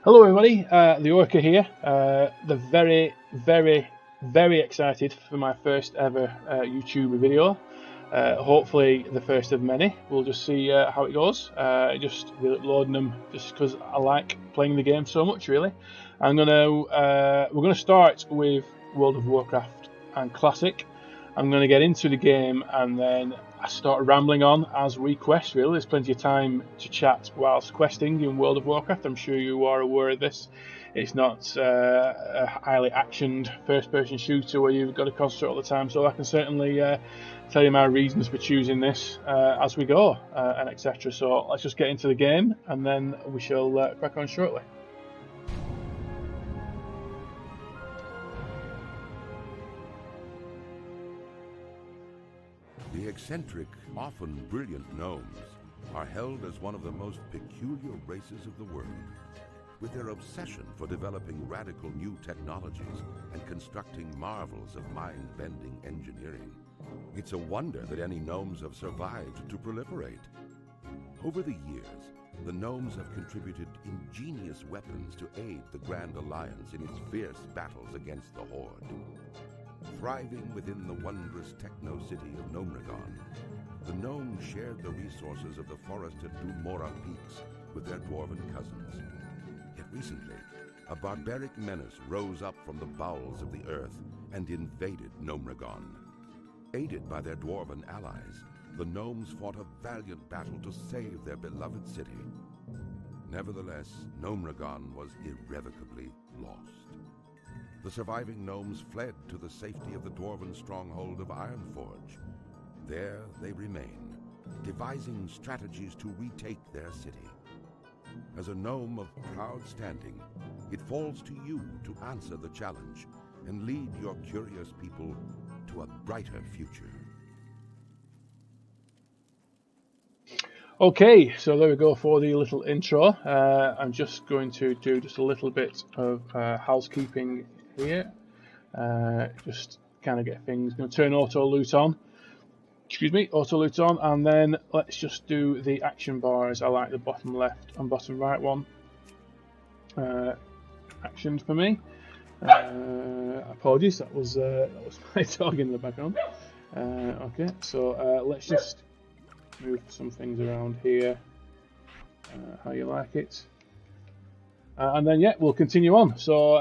Hello everybody, the Orca here. The very excited for my first ever YouTube video. Hopefully the first of many. We'll just see how it goes. Just loading them just because I like playing the game so much, really. We're gonna start with World of Warcraft and Classic. I'm gonna get into the game and then I start rambling on as we quest. Really, there's plenty of time to chat whilst questing in World of Warcraft. I'm sure you are aware of this. It's not a highly actioned first-person shooter where you've got to concentrate all the time. So I can certainly tell you my reasons for choosing this as we go and etc. So let's just get into the game and then we shall crack on shortly. The eccentric, often brilliant gnomes are held as one of the most peculiar races of the world. With their obsession for developing radical new technologies and constructing marvels of mind-bending engineering, it's a wonder that any gnomes have survived to proliferate. Over the years, the gnomes have contributed ingenious weapons to aid the Grand Alliance in its fierce battles against the Horde. Thriving within the wondrous techno-city of Gnomeregan, the gnomes shared the resources of the forested Dumora peaks with their dwarven cousins. Yet recently, a barbaric menace rose up from the bowels of the earth and invaded Gnomeregan. Aided by their dwarven allies, the gnomes fought a valiant battle to save their beloved city. Nevertheless, Gnomeregan was irrevocably lost. The surviving gnomes fled to the safety of the dwarven stronghold of Ironforge. There they remain, devising strategies to retake their city. As a gnome of proud standing, it falls to you to answer the challenge and lead your curious people to a brighter future. Okay, so there we go for the little intro. I'm just going to do just a little bit of housekeeping here. Just kind of get things. Going to turn auto loot on. Excuse me, auto loot on, and then let's just do the action bars. I like the bottom left and bottom right one. Action for me. Apologies, that was my dog in the background. Okay, so let's just move some things around here. How you like it. And then, yeah, we'll continue on. So,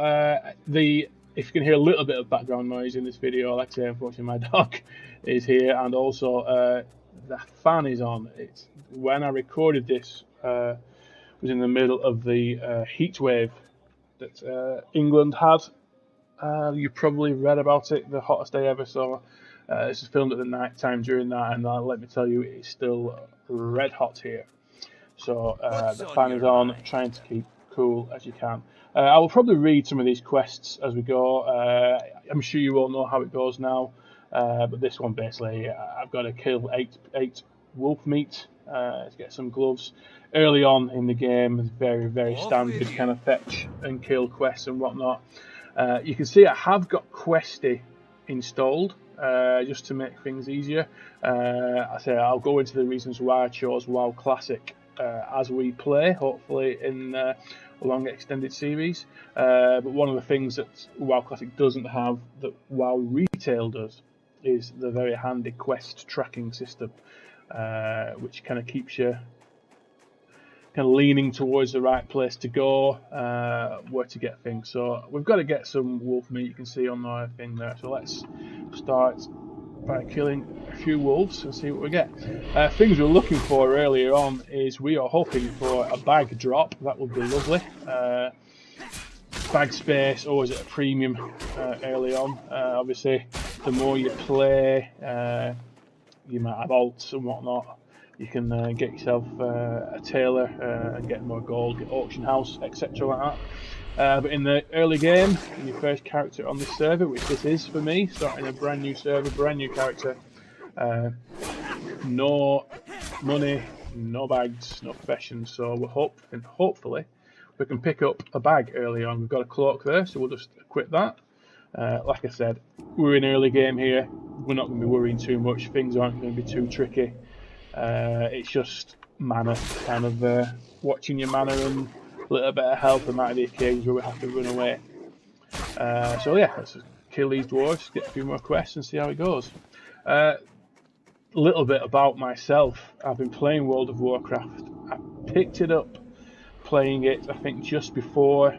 if you can hear a little bit of background noise in this video, like I say, unfortunately my dog is here, and also the fan is on. When I recorded this, was in the middle of the heat wave that England had. You probably read about it, the hottest day ever. So, this is filmed at the night time during that, and let me tell you, it is still red hot here. So, the fan is on, trying to keep cool as you can. I will probably read some of these quests as we go. I'm sure you all know how it goes now, but this one basically, I've got to kill eight wolf meat to get some gloves. Early on in the game, it's very standard kind of fetch and kill quests and whatnot. You can see I have got Questy installed just to make things easier. I'll go into the reasons why I chose WoW Classic as we play, hopefully in a long extended series. But one of the things that WoW Classic doesn't have that WoW Retail does is the very handy quest tracking system, which kind of keeps you kind of leaning towards the right place to go, where to get things. So we've got to get some wolf meat, you can see on the thing there. So let's start by killing a few wolves and see what we get. Things we're looking for earlier on is we are hoping for a bag drop. That would be lovely. Bag space always at a premium early on. Obviously, the more you play, you might have alts and whatnot. You can get yourself a tailor and get more gold, get auction house, etc. like that. But in the early game, your first character on this server, which this is for me, starting a brand new server, brand new character, no money, no bags, no professions. So we're hopefully we can pick up a bag early on. We've got a cloak there, so we'll just equip that. Like I said, we're in early game here. We're not going to be worrying too much. Things aren't going to be too tricky. It's just mana, kind of watching your mana and little bit of help. There might be occasions where we have to run away. So yeah, let's kill these dwarves, get a few more quests, and see how it goes. Little bit about myself. I've been playing World of Warcraft. I picked it up playing it, I think, just before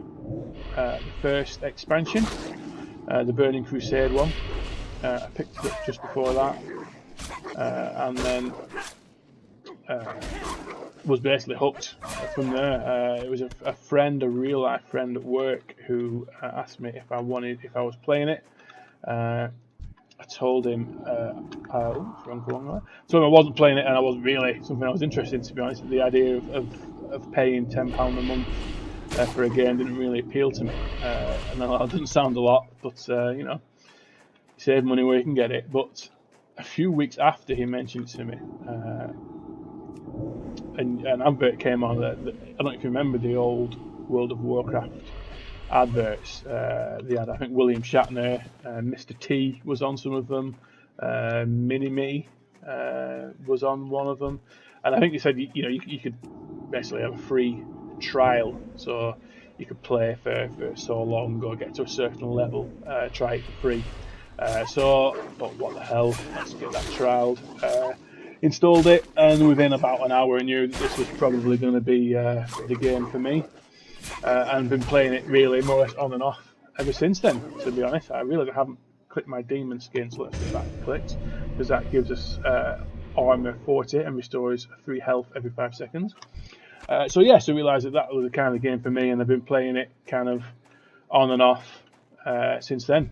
the first expansion, the Burning Crusade one. I picked it up just before that, and then was basically hooked from there. It was a friend, a real life friend at work, who asked me if I was playing it. I told him, wrong one, right? I told him I wasn't playing it, and I wasn't really something I was interested in, to be honest. The idea of paying £10 a month for a game didn't really appeal to me. And that doesn't sound a lot, but you know, you save money where you can get it. But a few weeks after he mentioned it to me, an advert came on. I don't know if you remember the old World of Warcraft adverts. They had, I think, William Shatner, Mr. T was on some of them, Mini-Me was on one of them, and I think they said you could basically have a free trial, so you could play for so long or get to a certain level, try it for free. So I thought, what the hell, let's get that trialed. Installed it, and within about an hour I knew that this was probably going to be the game for me. And been playing it really more or less on and off ever since then, to be honest. I really haven't clicked my demon skin, so let's get that clicked, because that gives us armor 40 and restores 3 health every 5 seconds. So I realised that was the kind of game for me, and I've been playing it kind of on and off since then.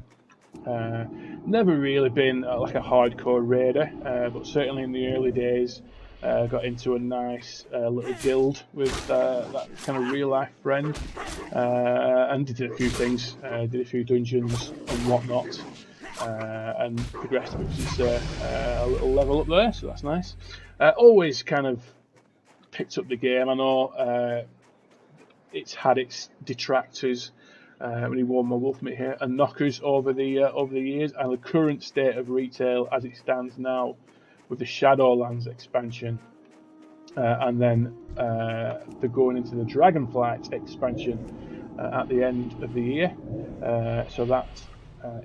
Never really been like a hardcore raider, but certainly in the early days got into a nice little guild with that kind of real life friend, and did a few things, did a few dungeons and whatnot, and progressed up to a little level up there, so that's nice. Always kind of picked up the game. I know it's had its detractors, when he wore my wolf meat here, and knockers over the years, and the current state of retail as it stands now, with the Shadowlands expansion, and then they're going into the Dragonflight expansion at the end of the year, so that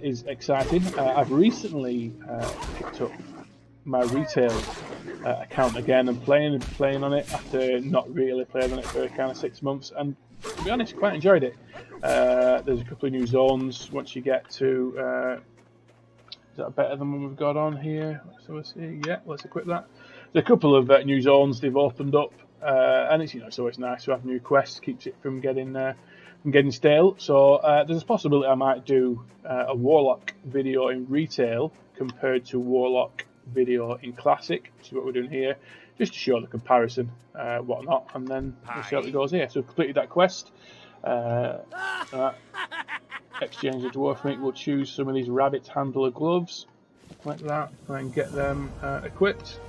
is exciting. I've recently picked up my retail account again and playing on it after not really playing on it for kind of 6 months, and to be honest, quite enjoyed it. There's a couple of new zones once you get to. Is that better than what we've got on here? So let's see. Yeah, let's equip that. There's a couple of new zones they've opened up, and it's always nice to have new quests. Keeps it from getting stale. So there's a possibility I might do a Warlock video in retail compared to Warlock video in Classic, which is what we're doing here, just to show the comparison, whatnot, and then we'll see how it goes here. So we've completed that quest. Exchange the dwarf meat. We'll choose some of these rabbit handler gloves like that and get them equipped.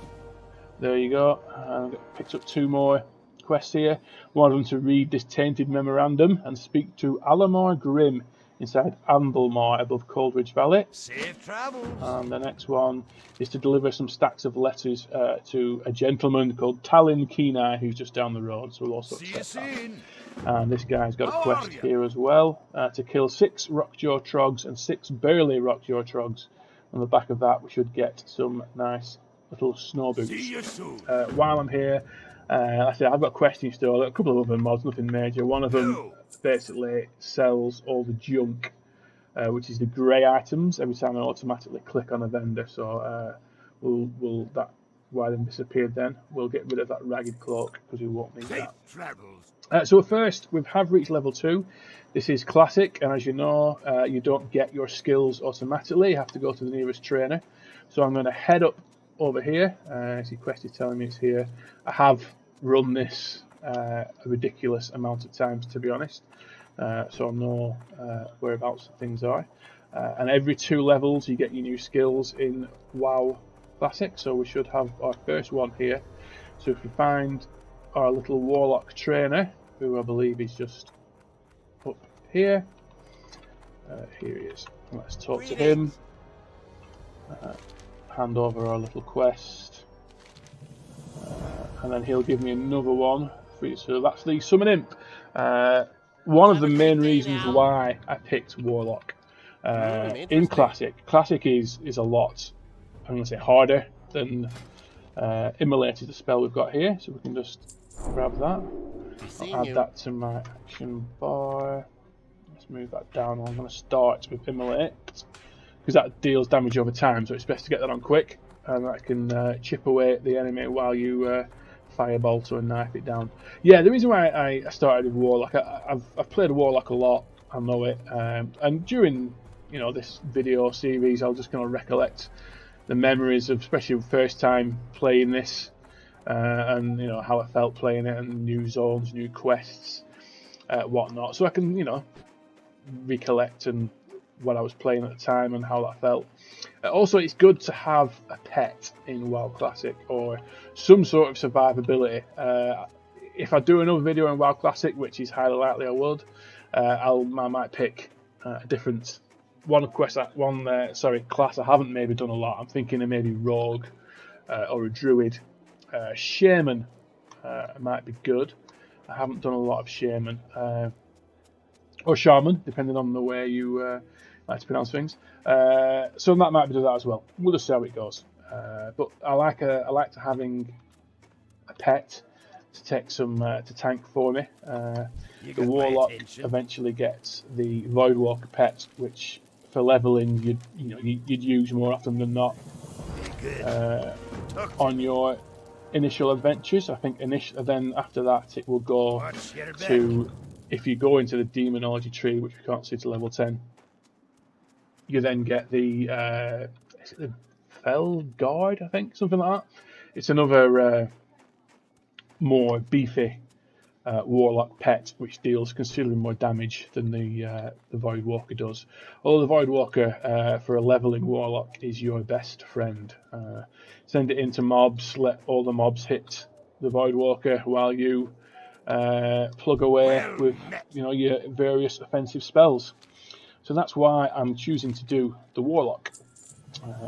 There you go. Picked up 2 more quests here. One of them to read this tainted memorandum and speak to Alamar Grim inside Amblemar above Coldridge Valley. Safe travels. And the next one is to deliver some stacks of letters to a gentleman called Talon Kenai, who's just down the road. So we'll also accept that. And this guy's got a quest here as well, to kill 6 Rockjaw Trogs and 6 Burly Rockjaw Trogs. On the back of that, we should get some nice little snow boots. See you soon. While I'm here, I say I've got a quest installed, a couple of other mods, nothing major. One of them basically sells all the junk, which is the grey items, every time I automatically click on a vendor. So we'll that why they've disappeared then. We'll get rid of that ragged cloak because we won't need that. So first, we have reached level 2. This is Classic, and as you know, you don't get your skills automatically. You have to go to the nearest trainer. So I'm going to head up over here. As the quest is telling me it's here. I have run this a ridiculous amount of times, to be honest. So I know whereabouts things are. And every 2 levels, you get your new skills in WoW Classic. So we should have our first one here. So if we find our little Warlock trainer, who I believe is just up here. Here he is. Let's talk to him. Hand over our little quest. And then he'll give me another one for you. So that's the Summon Imp. One of the main reasons why I picked Warlock in Classic. Classic is a lot, I'm going to say, harder than Immolate is the spell we've got here. So we can just grab that. I'll add that to my action bar. Let's move that down. I'm going to start with Immolate because that deals damage over time, so it's best to get that on quick, and that can chip away at the enemy while you firebolt or knife it down. Yeah, the reason why I started with Warlock, I've played Warlock a lot, I know it, and during this video series, I'll just kind of recollect the memories of, especially the first time playing this, and how I felt playing it, and new zones, new quests, whatnot. So I can recollect and what I was playing at the time and how that felt. Also, it's good to have a pet in WoW Classic or some sort of survivability. If I do another video in WoW Classic, which is highly likely I would, I might pick a different class I haven't maybe done a lot. I'm thinking of maybe Rogue or a Druid. Shaman might be good. I haven't done a lot of Shaman. Or Shaman, depending on the way you like to pronounce things. So that might be do that as well. We'll just see how it goes. But I like to having a pet to take some to tank for me. The Warlock eventually gets the Voidwalker pet, which for leveling you'd use more often than not on your initial adventures. I think then after that it will go to, if you go into the Demonology tree, which we can't see to level 10, you then get the is it the Fell Guard, I think, something like that. It's another more beefy Warlock pet, which deals considerably more damage than the Voidwalker does. Although the Voidwalker for a leveling Warlock is your best friend. Send it into mobs, let all the mobs hit the Voidwalker while you plug away with your various offensive spells. So that's why I'm choosing to do the Warlock.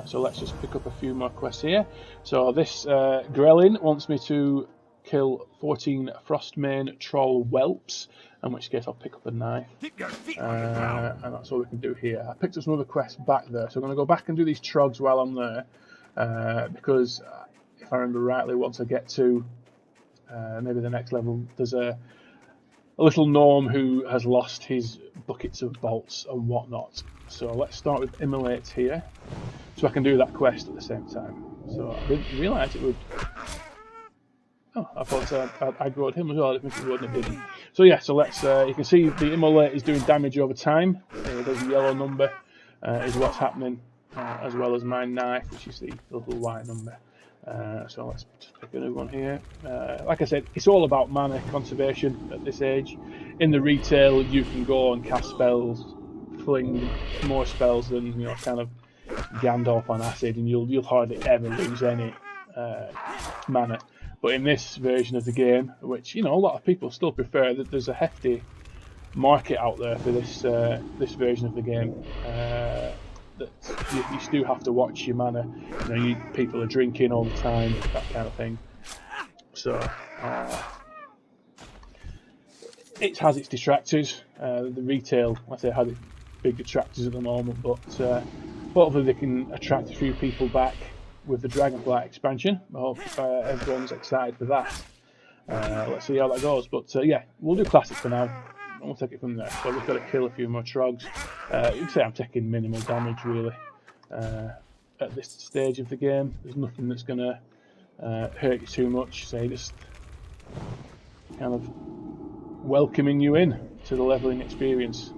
So let's just pick up a few more quests here. So this Grelin wants me to kill 14 Frostmane Troll Whelps, in which case I'll pick up a knife. And that's all we can do here. I picked up some other quests back there, so I'm going to go back and do these trogs while I'm there, because if I remember rightly, once I get to maybe the next level, there's a little gnome who has lost his buckets of bolts and whatnot. So let's start with Immolate here, so I can do that quest at the same time. So I didn't realise it would... Oh, I thought I'd rode him as well. I didn't think it would, and it didn't. So yeah, so let's... you can see the Immolate is doing damage over time. There's a yellow number is what's happening, as well as my knife, which is the little white number. So let's just pick a new one here. Like I said, it's all about mana conservation at this age. In the retail, you can go and cast spells, fling more spells than kind of Gandalf on acid, and you'll hardly ever lose any mana. But in this version of the game, which a lot of people still prefer, that there's a hefty market out there for this this version of the game. That you still have to watch your mana. People are drinking all the time, that kind of thing. So it has its detractors. The retail, I say, has its big detractors at the moment, but hopefully they can attract a few people back with the Dragonflight expansion. I hope everyone's excited for that. Let's see how that goes. But yeah, we'll do Classic for now. And we'll take it from there. So we've got to kill a few more trogs. You can say I'm taking minimal damage really at this stage of the game. There's nothing that's going to hurt you too much. So just kind of welcoming you in to the leveling experience.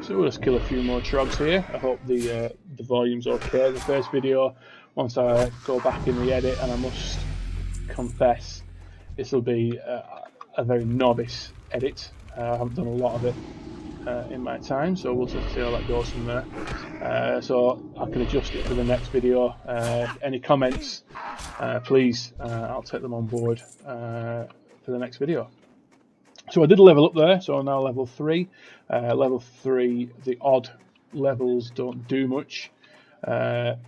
So we'll just kill a few more trogs here. I hope the volume's okay. The first video, once I go back in the edit, and I must confess, this will be a very novice edit. I haven't done a lot of it in my time, so we'll just see how that goes from there. So I can adjust it for the next video. Any comments, please, I'll take them on board for the next video. So I did a level up there, so I'm now level 3. Level 3, the odd levels don't do much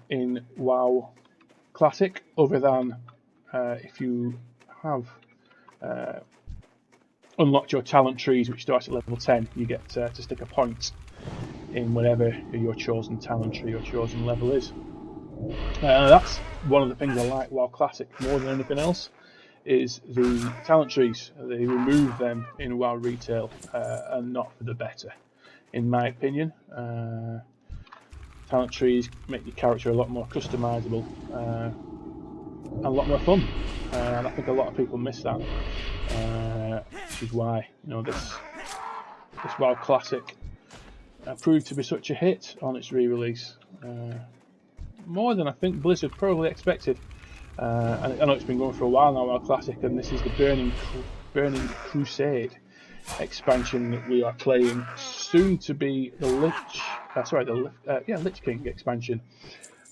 in WoW Classic, other than if you have unlocked your talent trees, which starts at level 10. You get to stick a point in whatever your chosen talent tree or chosen level is. That's one of the things I like WoW Classic more than anything else, is the talent trees. They remove them in WoW Retail, and not for the better, in my opinion. Talent trees make your character a lot more customizable, and a lot more fun, and I think a lot of people miss that, which is why, you know, this WoW Classic proved to be such a hit on its re-release, more than I think Blizzard probably expected. And I know it's been going for a while now, WoW Classic, and this is the Burning Crusade expansion that we are playing, soon to be the Lich King expansion.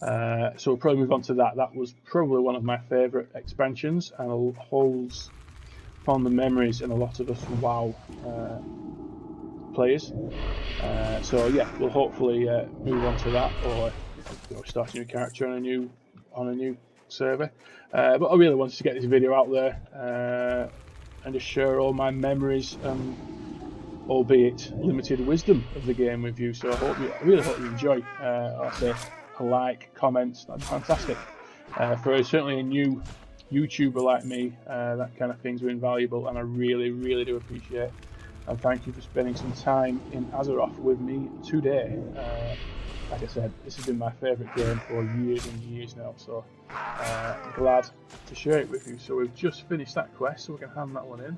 So we'll probably move on to that. That was probably one of my favourite expansions, and holds fond memories in a lot of us WoW players. So yeah, we'll hopefully move on to that, or start a new character on a new server. But I really wanted to get this video out there and just share all my memories, albeit limited wisdom of the game with you. So I really hope you enjoy. I'll say a like, comments, that'd be fantastic. For certainly a new YouTuber like me, that kind of things are invaluable, and I really, really do appreciate it. And thank you for spending some time in Azeroth with me today. Like I said, this has been my favourite game for years and years now, so I'm glad to share it with you. So we've just finished that quest, so we can hand that one in.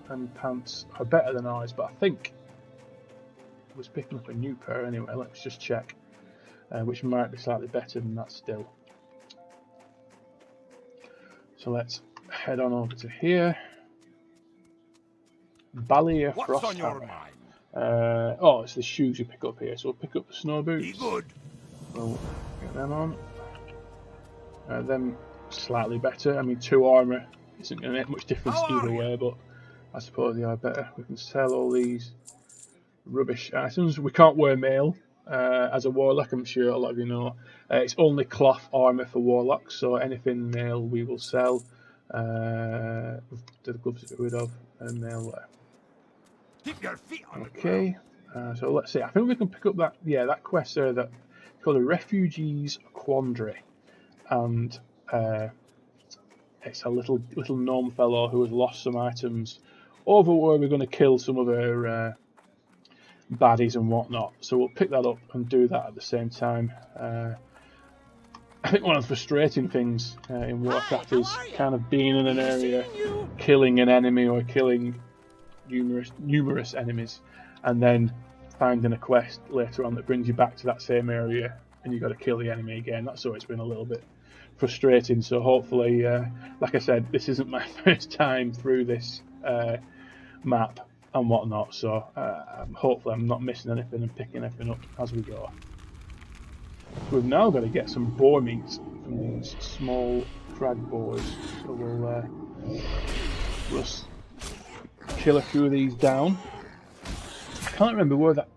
And pants are better than ours, but I think I was picking up a new pair anyway. Let's just check, which might be slightly better than that still. So let's head on over to here. Ballier Frost. What's on your mind? Oh, it's the shoes you pick up here. So we'll pick up the snow boots. Be good. We'll get them on. Them slightly better. I mean, 2 armour isn't going to make much difference either way, but I suppose they are better. We can sell all these rubbish items. We can't wear mail as a Warlock, I'm sure a lot of you know. It's only cloth armour for Warlocks, so anything mail we will sell. The gloves to get rid of, and mail there. Keep your feet on the Okay, so let's see. I think we can pick up that quest there, that it's called a Refugees Quandary, and it's a little gnome fellow who has lost some items over where we're going to kill some of our baddies and whatnot. So we'll pick that up and do that at the same time. I think one of the frustrating things in Warcraft is kind of being in an area, killing an enemy or killing numerous enemies, and then finding a quest later on that brings you back to that same area, and you've got to kill the enemy again. That's always been a little bit frustrating. So hopefully, like I said, this isn't my first time through this map and whatnot, so hopefully I'm not missing anything and picking everything up as we go. So we've now got to get some boar meat from these small crag boars, so we'll kill a few of these down. I can't remember where that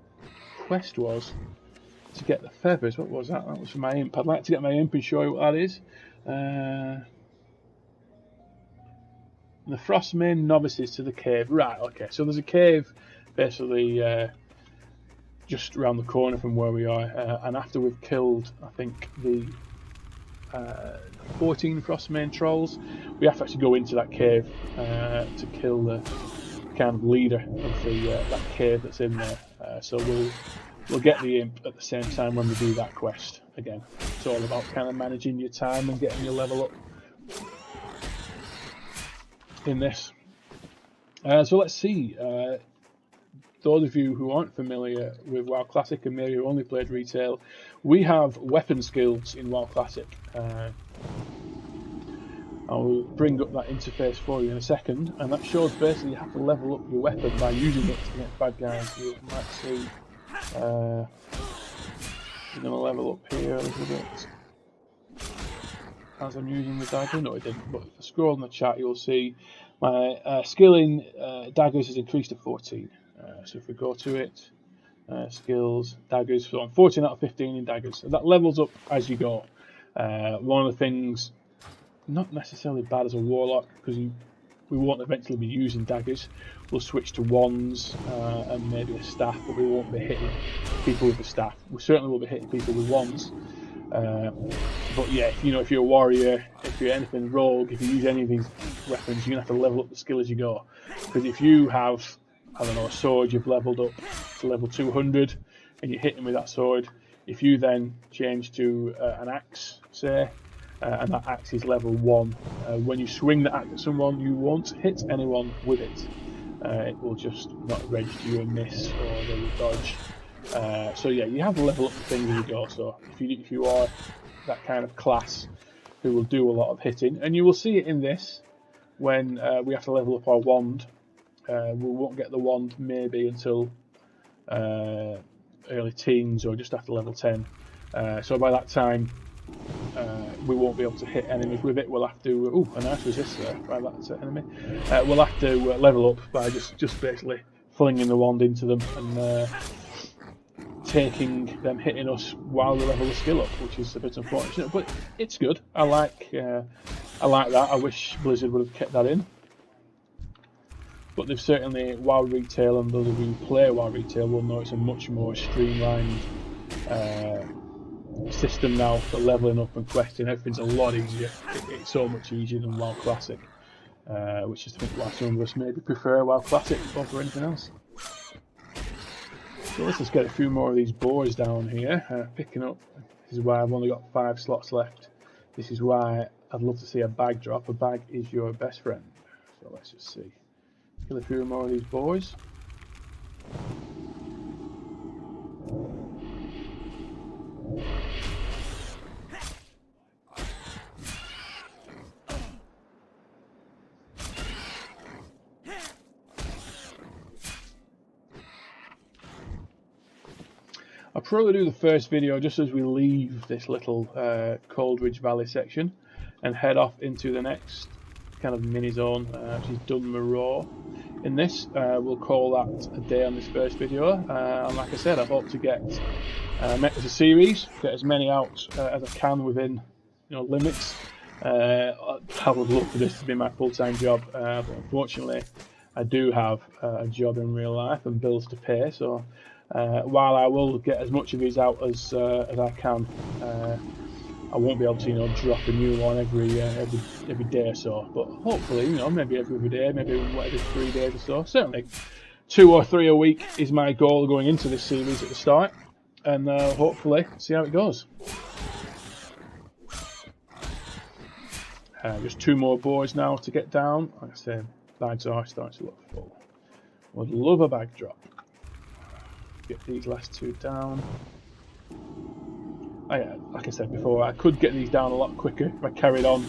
quest was to get the feathers. What was that? That was for my imp. I'd like to get my imp and show you what that is. The Frostmane novices to the cave. Right, okay, so there's a cave basically just around the corner from where we are, and after we've killed, I think, the 14 Frostmane trolls, we have to actually go into that cave to kill the kind of leader of that cave that's in there. So we'll get the imp at the same time when we do that quest. Again, it's all about kind of managing your time and getting your level up in this. So let's see. Those of you who aren't familiar with WoW Classic and maybe only played retail, we have weapon skills in WoW Classic. I'll bring up that interface for you in a second, and that shows basically you have to level up your weapon by using it against bad guys. You might see I'm going to level up here a little bit as I'm using the dagger. No, I didn't, but if I scroll in the chat, you'll see my skill in daggers is increased to 14. So if we go to it, skills, daggers, so I'm 14 out of 15 in daggers. So that levels up as you go. One of the things not necessarily bad as a warlock, because we won't eventually be using daggers. We'll switch to wands and maybe a staff, but we won't be hitting people with a staff. We certainly will be hitting people with wands. But yeah, if you're a warrior, if you're anything rogue, if you use any of these weapons, you're going to have to level up the skill as you go. Because if you have, I don't know, a sword you've leveled up to level 200 and you're hitting with that sword, if you then change to an axe, say, and that axe is level 1, when you swing the axe at someone, you won't hit anyone with it. It will just not register you a miss, or they will dodge. So yeah, you have to level up the things as you go. So if you are that kind of class who will do a lot of hitting, and you will see it in this when we have to level up our wand. We won't get the wand maybe until early teens or just after level 10. So by that time, we won't be able to hit enemies with it. We'll have to. Oh, a nice resist there by that enemy. We'll have to level up by just basically flinging the wand into them and taking them hitting us while we level the skill up, which is a bit unfortunate, but it's good. I like that. I wish Blizzard would have kept that in, but they've certainly, WoW Retail, and those of you who play WoW Retail will know it's a much more streamlined system now for leveling up and questing. Everything's a lot easier. It's so much easier than WoW Classic, which is I think why some of us maybe prefer WoW Classic over anything else. So let's just get a few more of these boars down here, picking up. This is why I've only got 5 slots left. This is why I'd love to see a bag drop. A bag is your best friend. So let's just see. Kill a few more of these boys. I'll probably do the first video just as we leave this little Coldridge Valley section and head off into the next kind of mini zone, which is Dunmore. In this, we'll call that a day on this first video, and like I said, I hope to get make this a series, get as many out as I can within limits. I would love for this to be my full-time job, but unfortunately I do have a job in real life and bills to pay, so while I will get as much of these out as I can, I won't be able to drop a new one every day or so. But hopefully, maybe every other day, maybe every 3 days or so. Certainly, 2 or 3 a week is my goal going into this series at the start, and hopefully see how it goes. Just 2 more boards now to get down. Like I said, bags are starting to look full. Would love a bag drop. Get these last 2 down. Like I said before, I could get these down a lot quicker if I carried on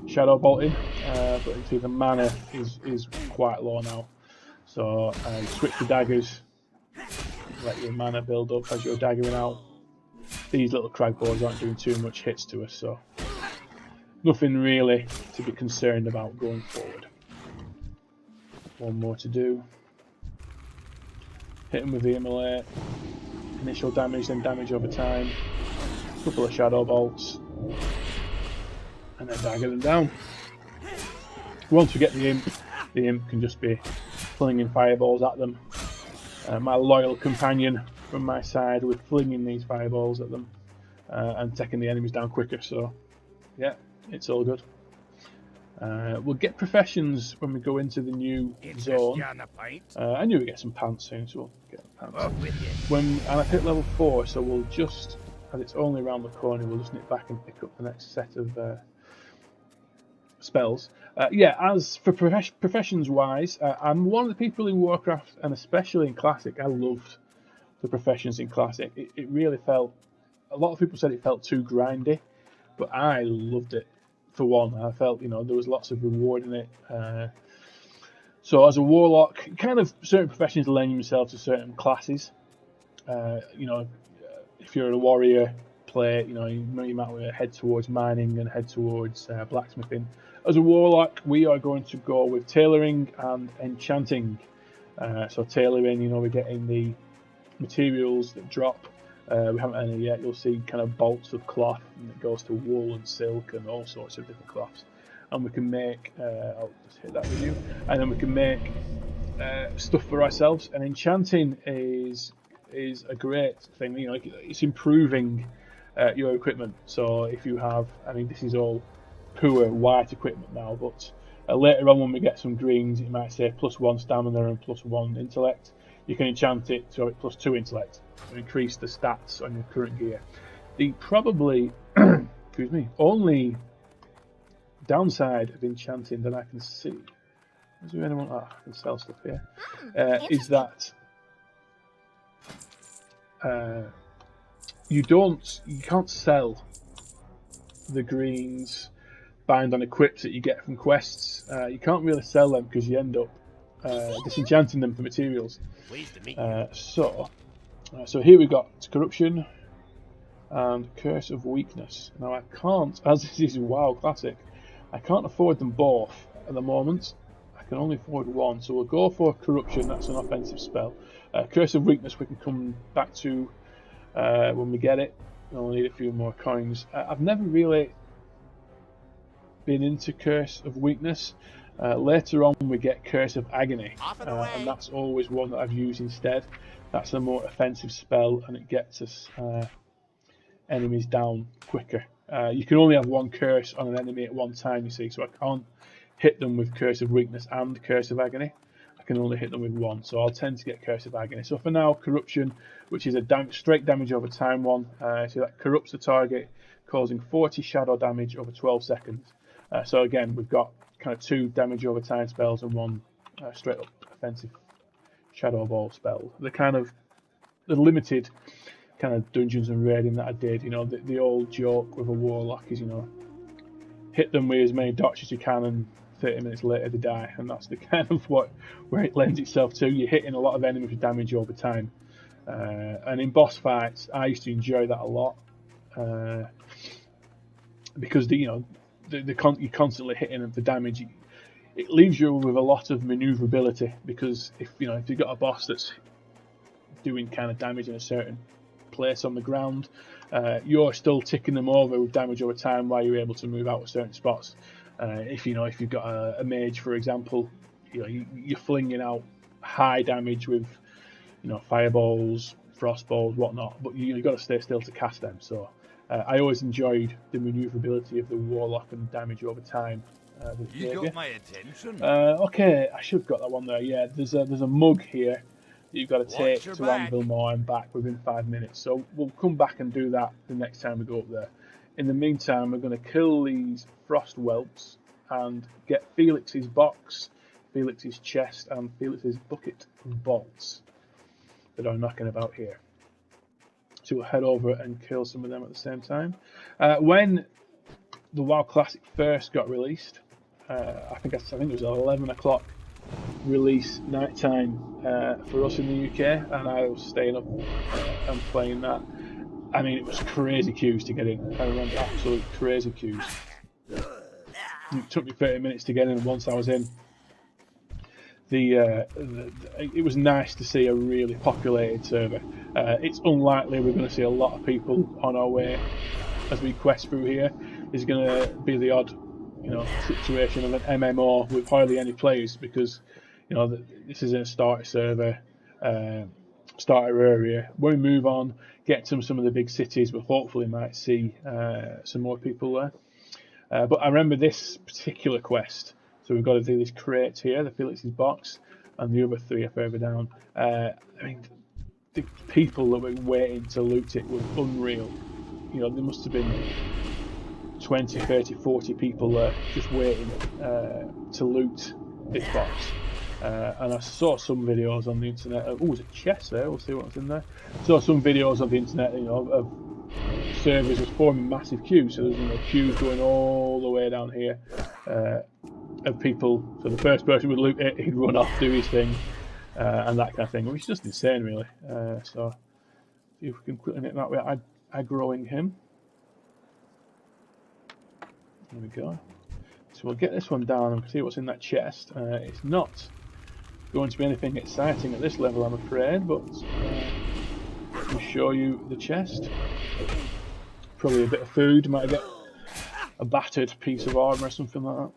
shadow bolting, but you see the mana is quite low now. So switch to daggers, let your mana build up as you're daggering out. These little crag boards aren't doing too much hits to us, so nothing really to be concerned about going forward. 1 more to do. Hit them with the immolate. Initial damage, then damage over time. Couple of shadow bolts, and then dagger them down. Once we get the imp can just be flinging fireballs at them. My loyal companion from my side with flinging these fireballs at them and taking the enemies down quicker. So yeah, it's all good. We'll get professions when we go into the new zone. I knew we'd get some pants soon, so we'll get the pants. And I hit level 4, so we'll just, as it's only around the corner, we'll just nip back and pick up the next set of spells. As for professions wise, I'm one of the people in Warcraft, and especially in Classic, I loved the professions in Classic. It really felt, a lot of people said it felt too grindy, but I loved it. For one, I felt there was lots of reward in it. So as a warlock, kind of certain professions lend themselves to certain classes. If you're a warrior, play you might head towards mining and head towards blacksmithing. As a warlock, we are going to go with tailoring and enchanting. So tailoring, we're getting the materials that drop. We haven't had any yet. You'll see kind of bolts of cloth, and it goes to wool and silk and all sorts of different cloths. and we can make. I'll just hit that with you, and then we can make stuff for ourselves. And enchanting is a great thing. You know, it's improving your equipment. So if you have, I mean, this is all poor white equipment now, but later on when we get some greens, it might say +1 stamina and +1 intellect. You can enchant it so it +2 intellect to increase the stats on your current gear. The probably, excuse me, only downside of enchanting that I can see, is there anyone, I can sell stuff here, is that you can't sell the greens bind on equips that you get from quests. You can't really sell them because you end up disenchanting them for materials. So here we got corruption and curse of weakness. Now I can't, as this is WoW Classic, I can't afford them both at the moment. I can only afford one, so we'll go for corruption. That's an offensive spell. Curse of weakness we can come back to when we get it. I'll need a few more coins. I've never really been into curse of weakness. Later on we get curse of agony, and that's always one that I've used instead. That's a more offensive spell, and it gets us enemies down quicker. You can only have one curse on an enemy at one time, you see, so I can't hit them with curse of weakness and curse of agony. I can only hit them with one, so I'll tend to get curse of agony. So for now, corruption, which is a straight damage over time one, so that corrupts the target, causing 40 shadow damage over 12 seconds. So again, we've got kind of 2 damage over time spells and 1 straight up offensive shadow ball spell. The limited kind of dungeons and raiding that I did, you know, the old joke with a warlock is, you know, hit them with as many dots as you can and 30 minutes later they die, and that's the kind of where it lends itself to. You're hitting a lot of enemies with damage over time, and in boss fights I used to enjoy that a lot, because you're constantly hitting them for damage. It leaves you with a lot of maneuverability, because if you've got a boss that's doing kind of damage in a certain place on the ground, you're still ticking them over with damage over time while you're able to move out of certain spots. If you've got a mage, for example, you're flinging out high damage with fireballs, frostballs, whatnot, but you've got to stay still to cast them. So I always enjoyed the maneuverability of the warlock and damage over time. You got my attention. Okay, I should have got that one there. Yeah, there's a mug here that you've got to take to Anvil Moor and back within 5 minutes. So we'll come back and do that the next time we go up there. In the meantime, we're going to kill these frost whelps and get Felix's box, Felix's chest, and Felix's bucket of bolts that are knocking about here. So we'll head over and kill some of them at the same time. When the WoW Classic first got released, I think it was 11 o'clock release night time for us in the UK, and I was staying up and playing that. I mean, it was crazy queues to get in. I remember absolute crazy queues. It took me 30 minutes to get in, and once I was in, it was nice to see a really populated server. It's unlikely we're going to see a lot of people on our way as we quest through here. There's going to be the odd situation of an MMO with hardly any players, because this is a starter server, starter area. When we move on, get to some of the big cities, we hopefully might see some more people there. But I remember this particular quest, so we've got to do this crate here, the Felix's box, and the other 3 are further down. I mean, the people that were waiting to loot it were unreal. There must have been 20, 30, 40 people there just waiting to loot this box. And I saw some videos on the internet. There's a chest there. We'll see what's in there. Saw some videos on the internet, of servers just forming massive queues. So there's queues going all the way down here of people. So the first person would loot it, he'd run off, do his thing, and that kind of thing, which is just insane, really. So see if we can quickly make that way. Aggroing him. There we go. So we'll get this one down and see what's in that chest. It's not going to be anything exciting at this level, I'm afraid, but we'll show you the chest. Probably a bit of food. Might get a battered piece of armour or something like that.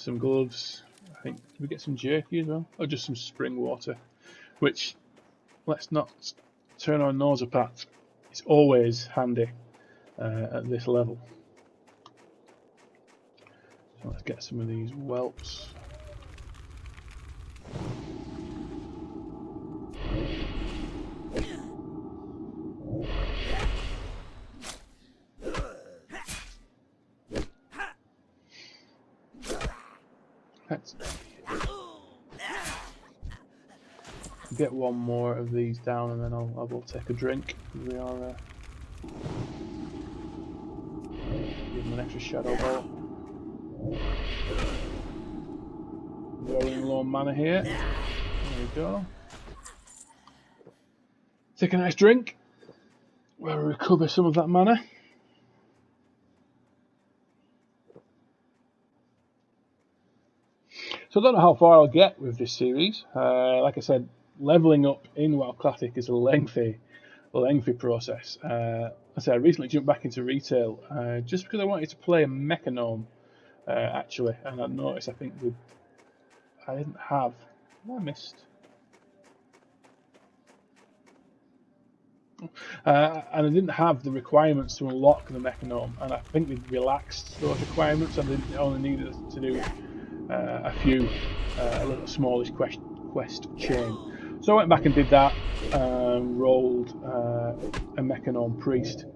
some gloves. I think did we get some jerky as well, or just some spring water? Which, let's not turn our nose up at. It's always handy at this level. So let's get some of these whelps. Let's get one more of these down, and then I will take a drink. We are give him an extra shadow ball. Rolling low on mana here. There we go. Take a nice drink. We'll recover some of that mana. So I don't know how far I'll get with this series. Like I said, leveling up in WoW Classic is a lengthy process. I recently jumped back into retail just because I wanted to play a Mecha Gnome, actually, and I noticed I didn't have. I missed. And I didn't have the requirements to unlock the Mecha Gnome, and I think they've relaxed those requirements. I only needed to do a few little smallish quest chain. So I went back and did that, rolled a Mecha Gnome Priest.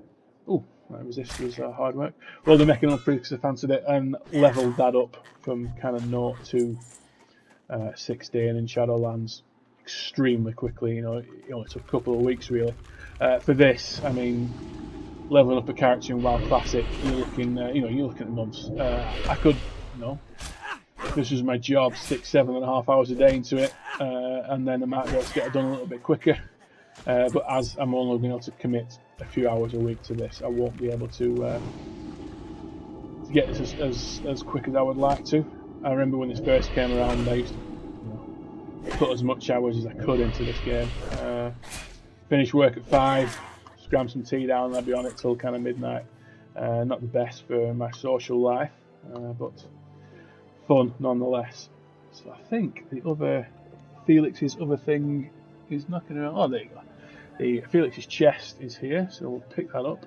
Oh, that resist was hard work. Rolled a Mecha Gnome Priest because I fancied it, and leveled that up from kind of 0 to 16 in Shadowlands extremely quickly. You know, it only took a couple of weeks really. For this, I mean, leveling up a character in WoW Classic, you're looking at months. I could, if this was my job, stick 7.5 hours a day into it, and then I might be able to get it done a little bit quicker. But as I'm only being able to commit a few hours a week to this, I won't be able to get this as quick as I would like to. I remember when this first came around, I used to put as much hours as I could into this game. Finish work at 5, scram some tea down, and I'd be on it till kind of midnight. Not the best for my social life, but fun nonetheless. So I think Felix's other thing is knocking around. Oh, there you go. Felix's chest is here, so we'll pick that up.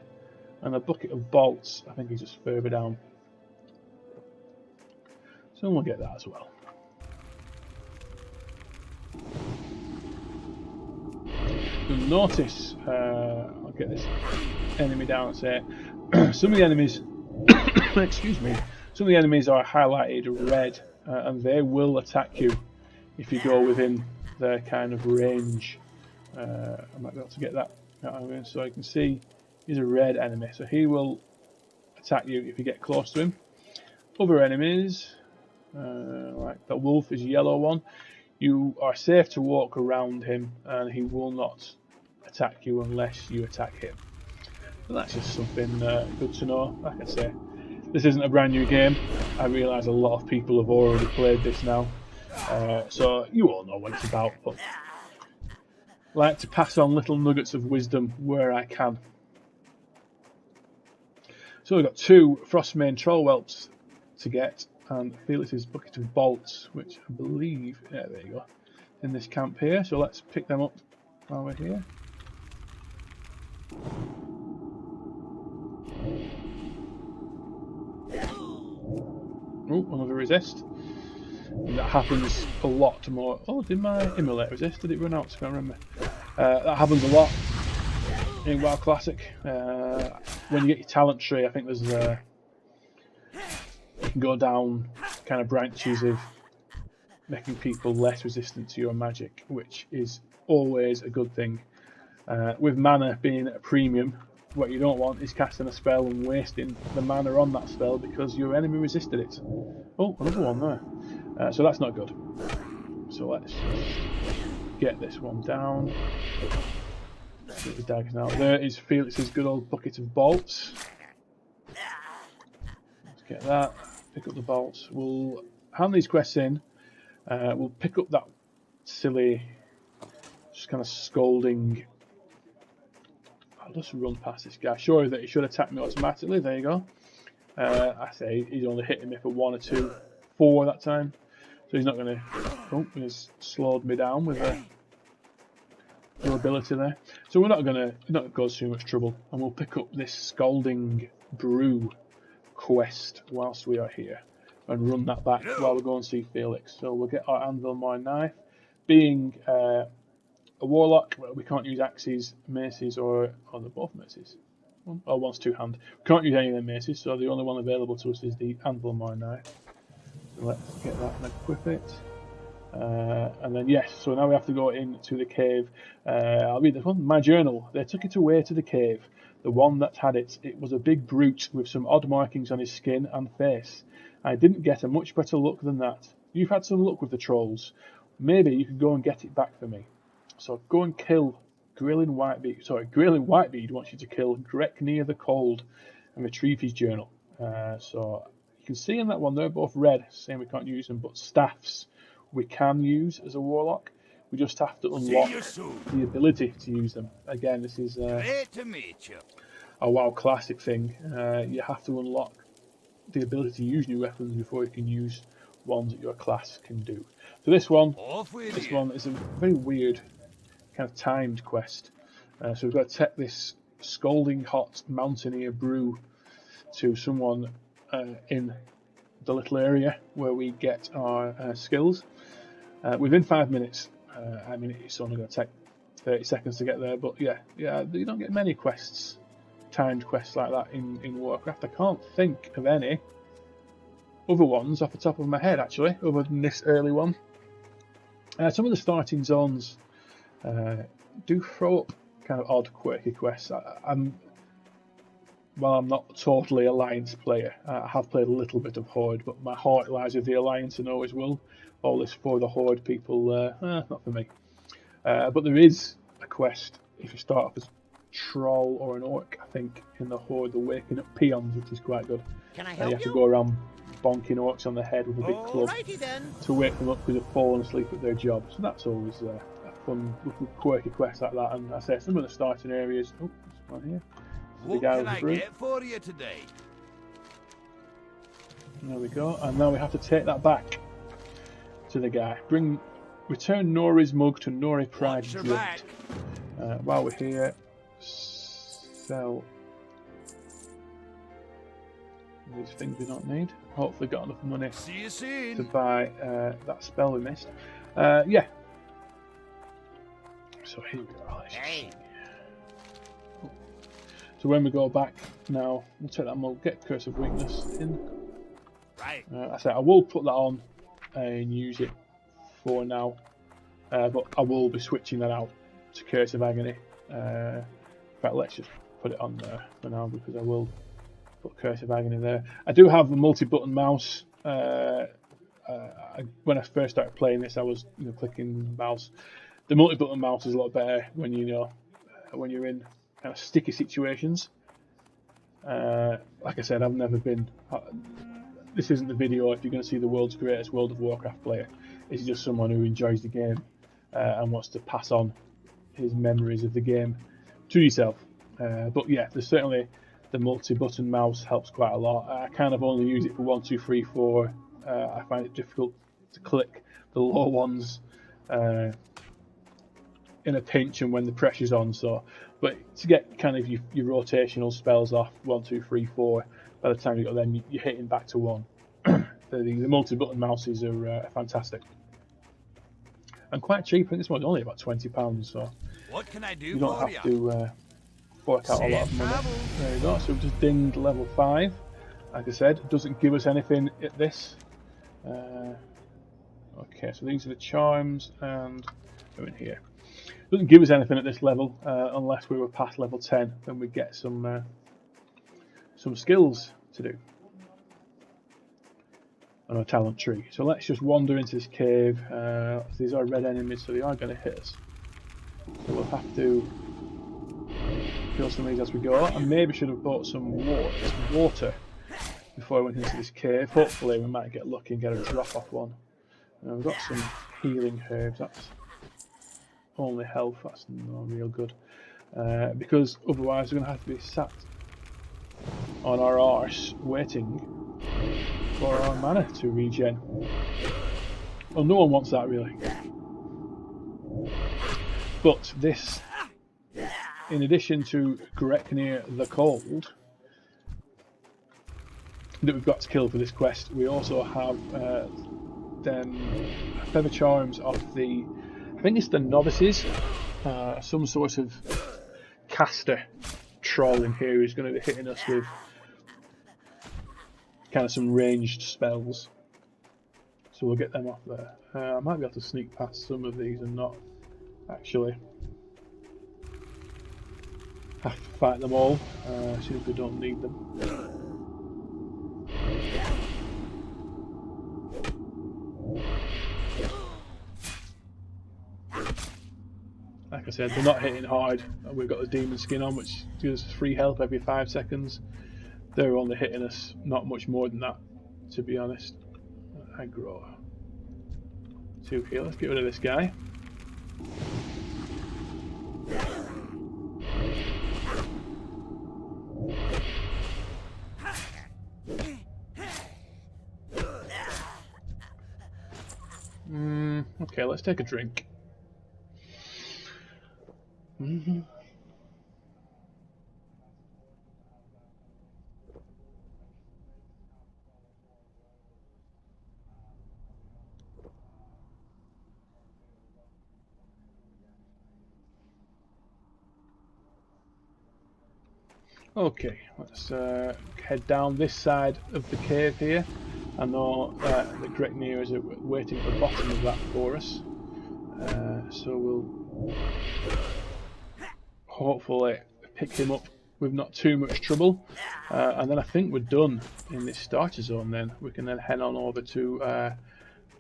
And a bucket of bolts, I think, is just further down. So we'll get that as well. You'll notice, I'll get this enemy down and say, some of the enemies, excuse me, some of the enemies are highlighted red, and they will attack you if you go within their kind of range. I might be able to get that out of here, so you can see he's a red enemy, so he will attack you if you get close to him. Other enemies, like the wolf is a yellow one, you are safe to walk around him and he will not attack you unless you attack him. So that's just something good to know. Like I say, this isn't a brand new game. I realise a lot of people have already played this now, so you all know what it's about, but I like to pass on little nuggets of wisdom where I can. So we've got 2 Frostmane Troll Whelps to get, and Felix's bucket of bolts, which I believe, yeah, there you go, in this camp here. So let's pick them up while we're here. Oh, another resist. And that happens a lot more. Oh, did my immolate resist? Did it run out? I can't remember. That happens a lot in WoW Classic. When you get your talent tree, I think there's you can go down kind of branches of making people less resistant to your magic, which is always a good thing. With mana being at a premium, what you don't want is casting a spell and wasting the mana on that spell because your enemy resisted it. Oh, another one there. So that's not good. So let's get this one down. Get the daggers now. There is Felix's good old bucket of bolts. Let's get that. Pick up the bolts. We'll hand these quests in. We'll pick up that silly, just kind of scolding. I'll just run past this guy. Sure that he should attack me automatically. There you go. I say he's only hitting me for 1 or 2 4 that time, so he's not going to. Oh, he's slowed me down with a ability there. So we're not going to cause too much trouble, and we'll pick up this Scalding Brew quest whilst we are here, and run that back while we go and see Felix. So we'll get our Anvil Mine Knife. Being a Warlock, we can't use axes, maces, or they're both maces. Oh, one's two-hand. We can't use any of them maces, so the only one available to us is the Anvil Mine Knife. So let's get that and equip it. And then yes, so now we have to go into the cave. I'll read this one. My journal. They took it away to the cave. The one that had it. It was a big brute with some odd markings on his skin and face. I didn't get a much better luck than that. You've had some luck with the trolls. Maybe you could go and get it back for me. So go and kill Grilling Whitebeard. Sorry, Grilling Whitebeard wants you to kill Grek near the Cold and retrieve his journal. So you can see in that one they're both red, saying we can't use them, but staffs we can use as a Warlock. We just have to unlock the ability to use them. Again, this is Great to meet you. a WoW classic thing. You have to unlock the ability to use new weapons before you can use ones that your class can do. So this one is a very weird kind of timed quest. So we've got to take this scalding hot mountaineer brew to someone in the little area where we get our skills within 5 minutes. I mean, it's only going to take 30 seconds to get there, but yeah, you don't get many quests, timed quests like that in Warcraft. I can't think of any other ones off the top of my head, actually, other than this early one. Some of the starting zones do throw up kind of odd, quirky quests. While I'm not totally Alliance player, I have played a little bit of Horde, but my heart lies with the Alliance and always will. All this for the Horde people, not for me. But there is a quest if you start off as Troll or an Orc, I think, in the Horde, the Waking Up Peons, which is quite good. Can I help you have to go around bonking Orcs on the head with a big club to wake them up because they've fallen asleep at their job. So that's always a fun, little quirky quest like that. And I say some of the starting areas. Oh, there's one here. What can I get for you today? There we go. And now we have to take that back to the guy. Return Nori's mug to Nori Pride Drift. While we're here, sell these things we don't need. Hopefully got enough money to buy that spell we missed. Yeah. So here we go. So when we go back now, we'll take that mug, get Curse of Weakness in. Right. I say I will put that on and use it for now, but I will be switching that out to Curse of Agony. In fact, let's just put it on there for now because I will put Curse of Agony there. I do have a multi-button mouse. When I first started playing this, I was clicking mouse. The multi-button mouse is a lot better when when you're in kind of sticky situations. Like I said, I've never been. This isn't the video if you're going to see the world's greatest World of Warcraft player. It's just someone who enjoys the game and wants to pass on his memories of the game to yourself. But yeah, there's certainly the multi-button mouse helps quite a lot. I kind of only use it for 1, 2, 3, 4. I find it difficult to click the low ones in a pinch and when the pressure's on. But to get kind of your rotational spells off 1, 2, 3, 4. By the time you got them, you're hitting back to 1. The multi-button mouses are fantastic and quite cheap. I think this one's only about £20, so what can I do you don't have to fork out a lot of money. There you go. So we've just dinged level 5. Like I said, it doesn't give us anything at this. Okay, so these are the charms, and they're in here. It doesn't give us anything at this level unless we were past level 10. Then we get some skills to do on a talent tree. So let's just wander into this cave. These are red enemies, so they are going to hit us. So we'll have to kill some of these as we go. I maybe should have bought some water before I went into this cave. Hopefully we might get lucky and get a drop off one. We've got some healing herbs. That's only health. That's not real good. Because otherwise we're going to have to be sat on our arse waiting for our mana to regen. Well, no one wants that really. But this, in addition to Greknir the Cold, that we've got to kill for this quest, we also have then Feather Charms of the, I think it's the novices, some sort of caster troll in here who's going to be hitting us with kind of some ranged spells. So we'll get them off there. I might be able to sneak past some of these and not actually have to fight them all as soon as we don't need them. Like I said, they're not hitting hard. We've got the demon skin on, which gives us free health every 5 seconds. They're only hitting us not much more than that, to be honest. Aggro. 2 here, let's get rid of this guy. Okay, let's take a drink. Okay, let's head down this side of the cave here. I know that Greknir is waiting at the bottom of that for us, so we'll hopefully pick him up with not too much trouble, and then I think we're done in this starter zone. Then we can then head on over to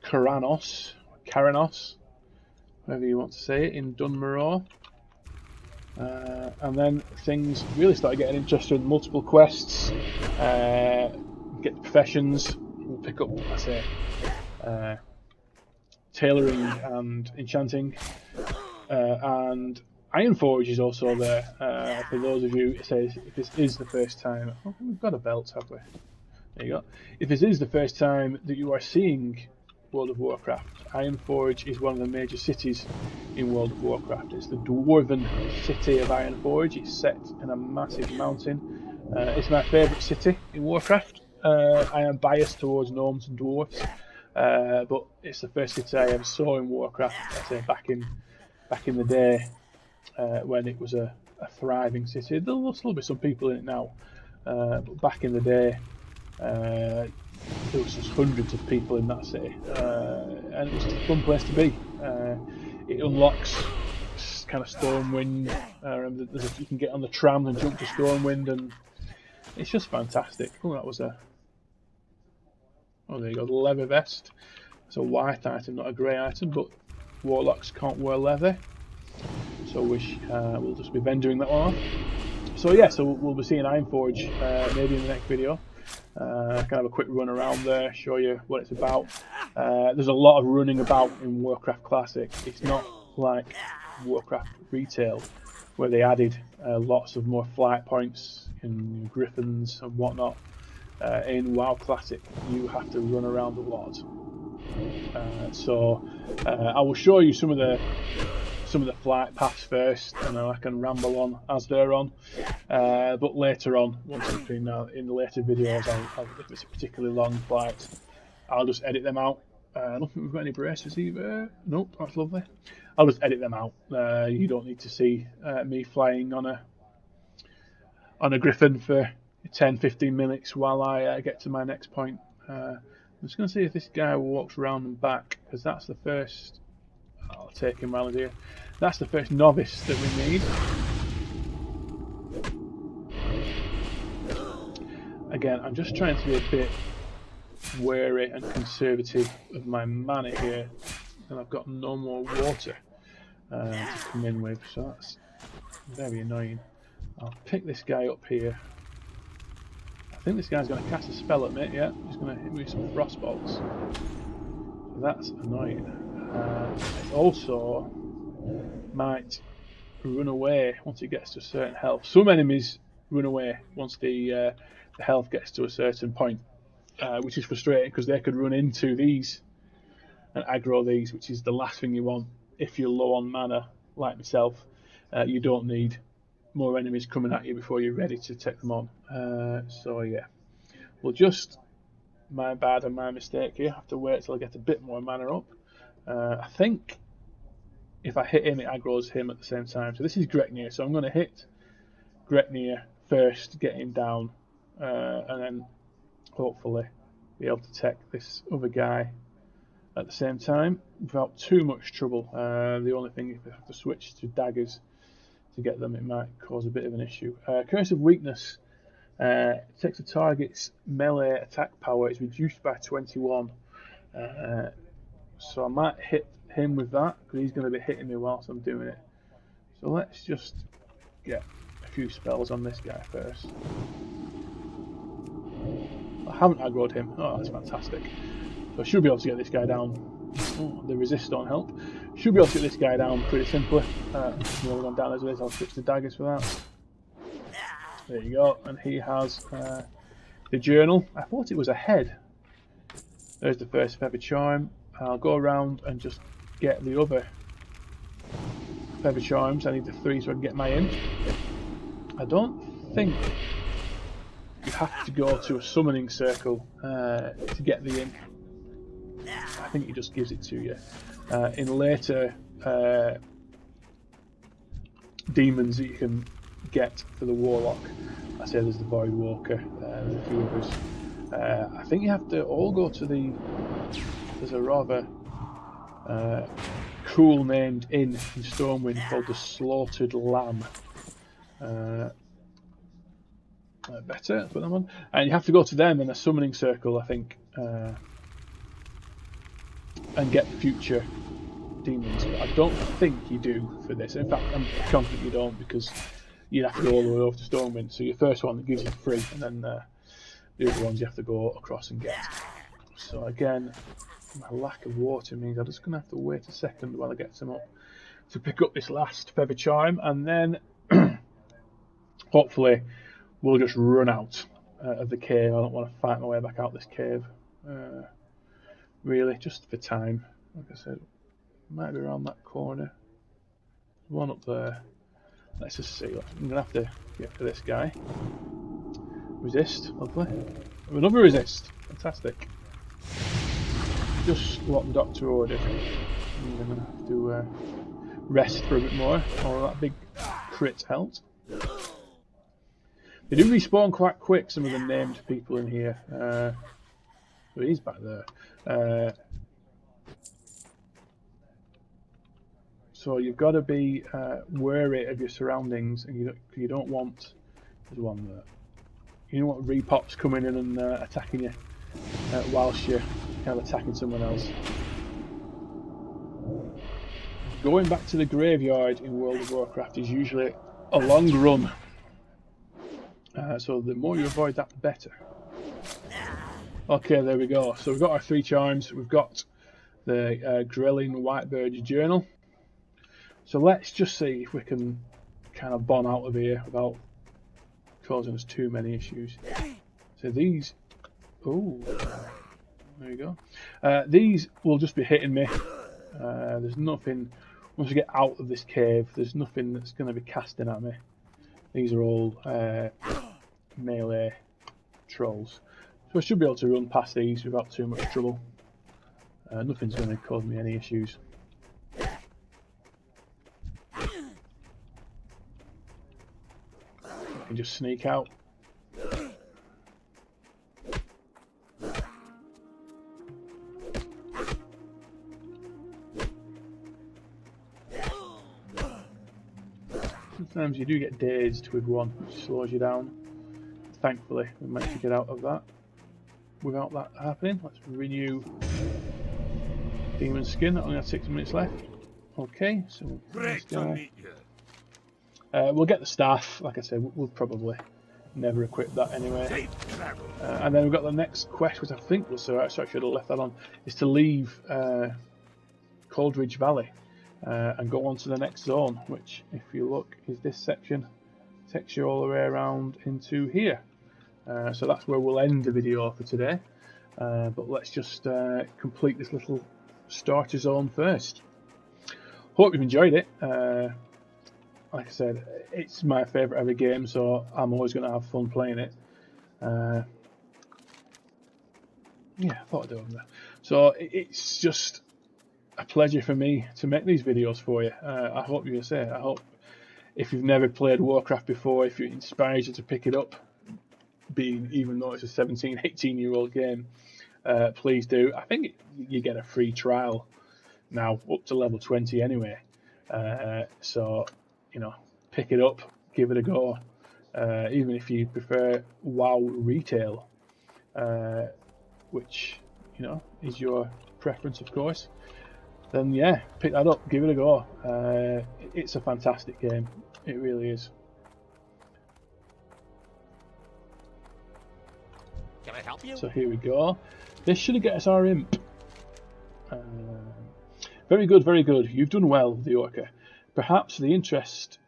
Karanos, however you want to say it, in Dunmorrow. And then things really start getting interesting. Multiple quests, get the professions. We'll pick up, I say, tailoring and enchanting, and Ironforge is also there. For those of you, it says if this is the first time. Oh, we've got a belt, have we? There you go. If this is the first time that you are seeing World of Warcraft, Ironforge is one of the major cities in World of Warcraft. It's the dwarven city of Ironforge. It's set in a massive mountain. It's my favourite city in Warcraft. I am biased towards gnomes and dwarves, but it's the first city I ever saw in Warcraft. I say back in the day when it was a thriving city. There'll still be some people in it now, but back in the day, there was just hundreds of people in that city, and it was a fun place to be. It unlocks kind of Stormwind. You can get on the tram and jump to Stormwind, and it's just fantastic. Oh, that was a. Oh, there you go, the leather vest. It's a white item, not a grey item, but Warlocks can't wear leather, so we'll just be vendoring that one off. So yeah, so we'll be seeing Ironforge maybe in the next video. Kind of a quick run around there, show you what it's about. There's a lot of running about in Warcraft Classic. It's not like Warcraft Retail, where they added lots of more flight points and griffins and whatnot. In WoW Classic, you have to run around a lot. So I will show you some of the flight paths first, and then I can ramble on as they're on. But later on, once it's been in the later videos, if it's a particularly long flight, I'll just edit them out. I don't think we've got any braces either. Nope, that's lovely. I'll just edit them out. You don't need to see me flying on a griffin for 10-15 minutes while I get to my next point. I'm just going to see if this guy walks around and back, because that's the first. I'll take him round here. That's the first novice that we need. Again, I'm just trying to be a bit wary and conservative of my mana here, and I've got no more water to come in with, so that's very annoying. I'll pick this guy up here. I think this guy's going to cast a spell at me. Yeah, he's going to hit me with some frost bolts. So that's annoying. It also might run away once it gets to a certain health. Some enemies run away once the health gets to a certain point. which is frustrating because they could run into these and aggro these, which is the last thing you want if you're low on mana, like myself. You don't need more enemies coming at you before you're ready to take them on. So yeah, we'll just, my bad and my mistake here, have to wait till I get a bit more mana up. I think if I hit him, it aggroes him at the same time. So this is Greknir, so I'm going to hit Greknir first, get him down, and then hopefully be able to take this other guy at the same time without too much trouble. The only thing, if I have to switch to daggers to get them, it might cause a bit of an issue. Curse of Weakness takes a target's melee attack power is reduced by 21. So I might hit him with that because he's going to be hitting me whilst I'm doing it. So let's just get a few spells on this guy first. I haven't aggroed him. Oh, that's fantastic. So I should be able to get this guy down. Oh, the resist don't help. Should be able to get this guy down pretty simply. I've gone down as it is. I'll switch to daggers for that. There you go. And he has the journal. I thought it was a head. There's the first feather charm. I'll go around and just get the other feather charms. I need the 3 so I can get my imp. I don't think you have to go to a summoning circle to get the imp. I think he just gives it to you. In later demons that you can get for the Warlock, I say there's the Void Walker, there's a few others. I think you have to all go to the, there's a rather cool named inn in Stormwind called the Slaughtered Lamb. Better, put them on. And you have to go to them in a summoning circle, I think, and get future demons. But I don't think you do for this. In fact, I'm confident you don't, because you'd have to go all the way over to Stormwind. So your first one that gives you free, and then the other ones you have to go across and get. So again, my lack of water means I'm just going to have to wait a second while I get some up to pick up this last feather charm, and then hopefully we'll just run out of the cave. I don't want to fight my way back out this cave. Really, just for time. Like I said, might be around that corner. One up there. Let's just see. I'm going to have to get to this guy. Resist, lovely. Another resist. Fantastic. Just what the doctor ordered. I'm going to have to rest for a bit more. Oh, that big crit helped. They do respawn quite quick, some of the named people in here. So he's back there. So you've got to be wary of your surroundings, and you don't want, there's one there. You don't want repops coming in and attacking you whilst you're kind of attacking someone else. Going back to the graveyard in World of Warcraft is usually a long run. So the more you avoid that, the better. Okay, there we go. So we've got our 3 charms. We've got the Grelin Whitebird's journal. So let's just see if we can kind of bomb out of here without causing us too many issues. So these, oh, there you go. These will just be hitting me. There's nothing, once we get out of this cave, there's nothing that's going to be casting at me. These are all melee trolls. So I should be able to run past these without too much trouble. Nothing's going to cause me any issues. I can just sneak out. Sometimes you do get dazed with one, which slows you down. Thankfully, we managed to get out of that without that happening. Let's renew Demon Skin. I only have 6 minutes left. Okay, so we'll get the staff. Like I said, we'll probably never equip that anyway. And then we've got the next quest, which I think was, so I should have left that on, is to leave Coldridge Valley and go on to the next zone, which, if you look, is this section. Takes you all the way around into here. So that's where we'll end the video for today. But let's just complete this little starter zone first. Hope you've enjoyed it. Like I said, it's my favourite ever game, so I'm always going to have fun playing it. Yeah, I thought I'd do them. So it's just a pleasure for me to make these videos for you. I hope I hope if you've never played Warcraft before, if it inspires you to pick it up, even though it's a 17, 18-year-old game, please do. I think you get a free trial now up to level 20 anyway. So, you know, pick it up, give it a go. Even if you prefer WoW retail, which, you know, is your preference, of course, then yeah, pick that up, give it a go. It's a fantastic game. It really is. Can I help you? So here we go. This should get us our imp. Very good, very good. You've done well, the Orca. Perhaps the interest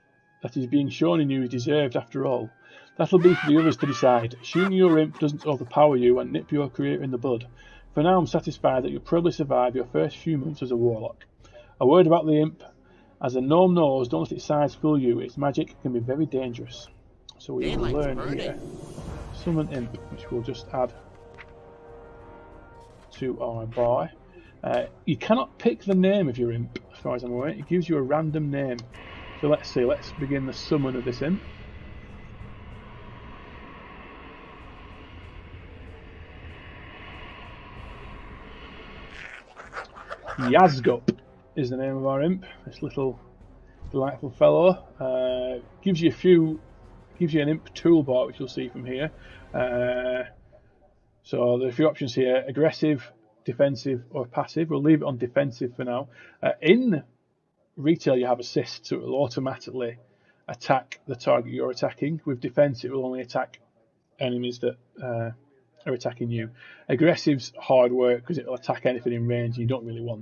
that is being shown in you is deserved after all. That'll be for the others to decide. Assuming your imp doesn't overpower you and nip your career in the bud. For now, I'm satisfied that you'll probably survive your first few months as a Warlock. A word about the imp. As a gnome knows, don't let its size fool you. Its magic can be very dangerous. So we will learn here. Summon imp, which we'll just add to our bar. You cannot pick the name of your imp, as far as I'm aware. It gives you a random name. So let's see, let's begin the summon of this imp. Yazgup is the name of our imp. This little delightful fellow. Gives you an Imp Toolbar, which you'll see from here. So there are a few options here: aggressive, defensive, or passive. We'll leave it on defensive for now. In retail, you have assist, so it will automatically attack the target you're attacking. With defense, it will only attack enemies that are attacking you. Aggressive's hard work because it will attack anything in range. You don't really want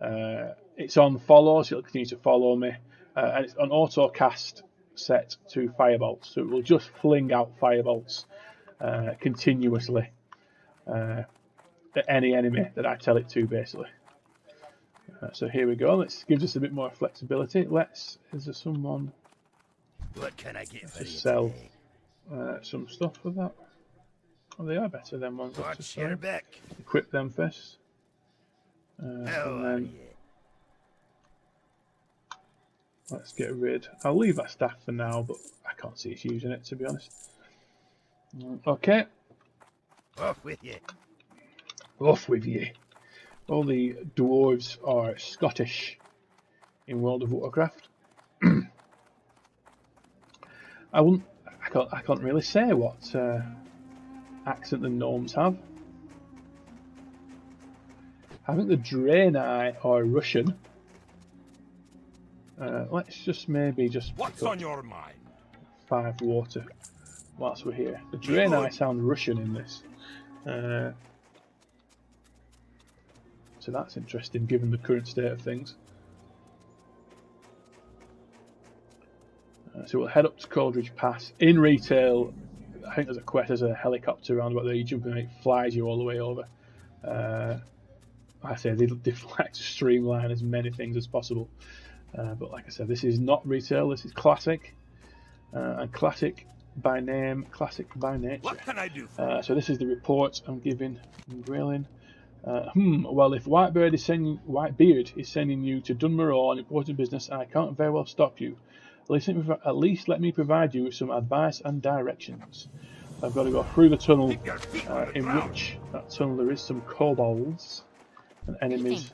that. It's on follow, so it'll continue to follow me, and it's on auto cast set to firebolts, so it will just fling out firebolts continuously at any enemy that I tell it to, basically. So here we go. Let's gives us a bit more flexibility. Is there someone? What can I get for you? Sell some stuff for that. Oh, they are better than ones. Watch your back. Equip them first. And then let's get rid. I'll leave that staff for now, but I can't see us using it, to be honest. Okay. Off with you. Off with you. All the dwarves are Scottish in World of Warcraft. I can't really say what accent the gnomes have. I think the Draenei are Russian. Let's just maybe What's on your mind? 5 water whilst we're here. The Draenei sound Russian in this. So that's interesting given the current state of things. So we'll head up to Coldridge Pass. In retail, I think there's a quest, there's a helicopter around about there. You jump in and it flies you all the way over. I say they like to streamline as many things as possible. But like I said, this is not retail, this is classic. And classic by name, classic by nature. What can I do for you? So this is the report I'm giving Grayling. Well, if Whitebeard is sending you to Dunmore on important business, I can't very well stop you. At least let me provide you with some advice and directions. I've got to go through the tunnel, in which that tunnel there is some kobolds and enemies.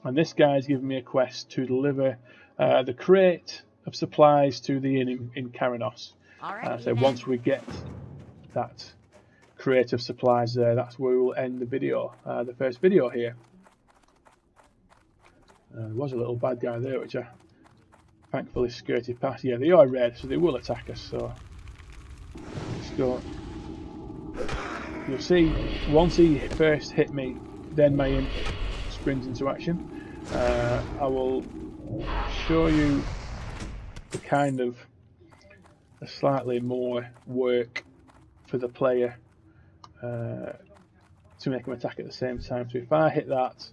And this guy's given me a quest to deliver the crate of supplies to the inn in Karanos. So once we get that crate of supplies there, that's where we'll end the video, the first video here. There was a little bad guy there which I thankfully skirted past. Yeah, they are red, so they will attack us. So let's go. You'll see once he first hit me, then my imp springs into action. I will show you the kind of a slightly more work for the player to make him attack at the same time. So if I hit that,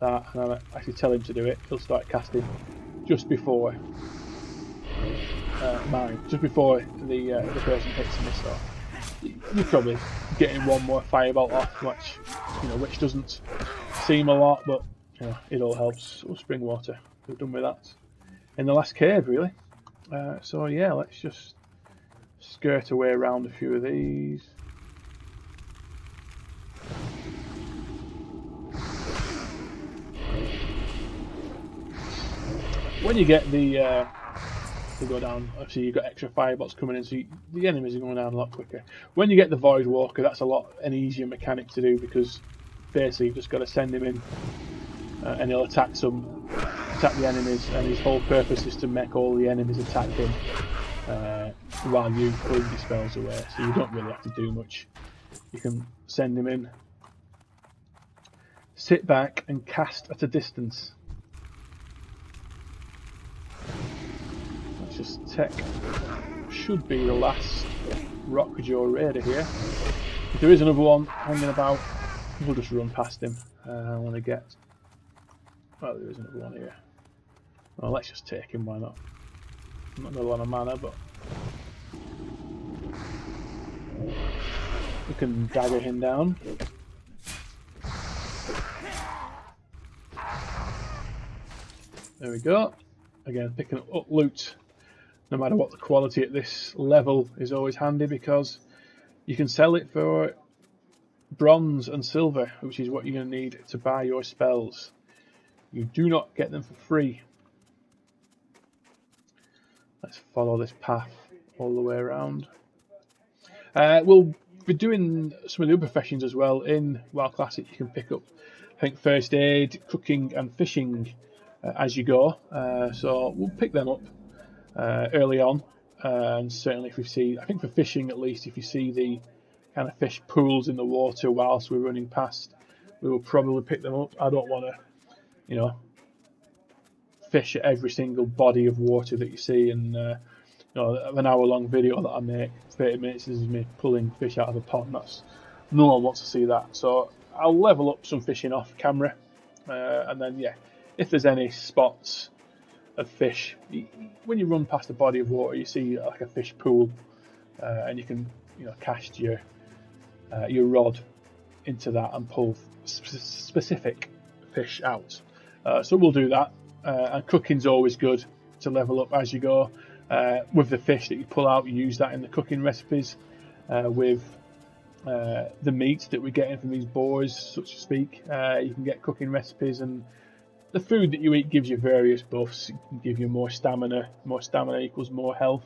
and I actually tell him to do it, he'll start casting just before just before the person hits me. So you're probably getting one more firebolt off, which doesn't seem a lot, but it all helps. Oh, spring water. We're done with that. In the last cave, really. So yeah, let's just skirt away around a few of these. When you get to go down, obviously you've got extra firebots coming in, so the enemies are going down a lot quicker. When you get the Void Walker, that's an easier mechanic to do, because basically you've just got to send him in and he'll attack the enemies, and his whole purpose is to make all the enemies attack him while you fling your spells away, so you don't really have to do much. You can send him in, sit back and cast at a distance. Let's just check. Should be the last Rockjaw Raider here. If there is another one hanging about, we'll just run past him. I want to get... Well, there is another one here. Well, let's just take him, why not? Not got a lot of mana, but... we can dagger him down. There we go. Again, picking up loot, no matter what the quality at this level, is always handy, because you can sell it for bronze and silver, which is what you're going to need to buy your spells. You do not get them for free. Let's follow this path all the way around. We'll be doing some of the other professions as well. In WoW Classic you can pick up, I think, first aid, cooking and fishing as you go. So we'll pick them up early on. And certainly if we see, I think for fishing at least, if you see the kind of fish pools in the water whilst we're running past, we will probably pick them up. I don't want to, fish at every single body of water that you see, and an hour-long video that I make, 30 minutes is me pulling fish out of a pot, and no one wants to see that. So I'll level up some fishing off camera, and then if there's any spots of fish, when you run past a body of water, you see like a fish pool, and you can cast your rod into that and pull specific fish out. So we'll do that. And cooking's always good to level up as you go. With the fish that you pull out, you use that in the cooking recipes. With the meat that we're getting from these boars, so to speak, you can get cooking recipes, and the food that you eat gives you various buffs. It can give you more stamina equals more health.